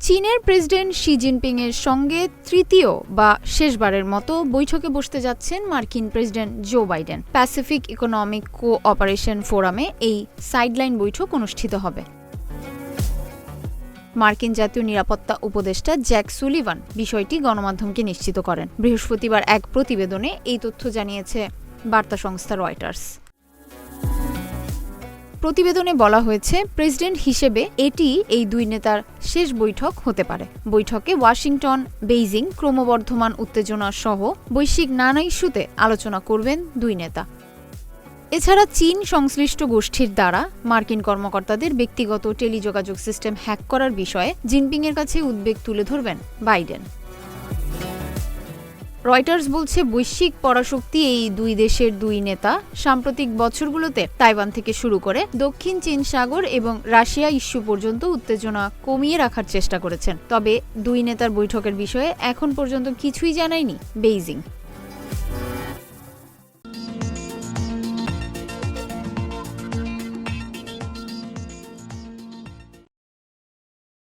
চীনের president Xi Jinping এর সঙ্গে তৃতীয় বা শেষবারের মতো বৈঠকে বসতে যাচ্ছেন মার্কিন president Joe Biden. Pacific economic cooperation ফোরামে এই সাইডলাইন বৈঠক অনুষ্ঠিত হবে। মার্কিন জাতীয় নিরাপত্তা উপদেষ্টা জ্যাক সুলিভান বিষয়টি গণমাধ্যমকে নিশ্চিত করেন। বৃহস্পতিবার এক প্রতিবেদনে এই তথ্য জানিয়েছে বার্তা সংস্থা রয়টার্স। প্রতিবেদনে বলা হয়েছে, প্রেসিডেন্ট হিসেবে এটি এই দুই নেতার শেষ বৈঠক হতে পারে। বৈঠকে ওয়াশিংটন, বেইজিং, ক্রমবর্ধমান উত্তেজনা সহ বৈশ্বিক নানা ইস্যুতে আলোচনা করবেন দুই নেতা। এছাড়া চীন সংশ্লিষ্ট গোষ্ঠীর দ্বারা মার্কিন কর্মকর্তাদের ব্যক্তিগত টেলিযোগাযোগ সিস্টেম হ্যাক করার বিষয়ে জিনপিংয়ের কাছে উদ্বেগ তুলে ধরবেন বাইডেন। রয়টার্স বলছে, বৈশ্বিক পরাশক্তি এই দুই দেশের দুই নেতা সাম্প্রতিক বছরগুলোতে তাইওয়ান থেকে শুরু করে দক্ষিণ চীন সাগর এবং রাশিয়া ইস্যু পর্যন্ত উত্তেজনা কমিয়ে রাখার চেষ্টা করেছেন। তবে দুই নেতার বৈঠকের বিষয়ে এখন পর্যন্ত কিছুই জানায়নি বেইজিং।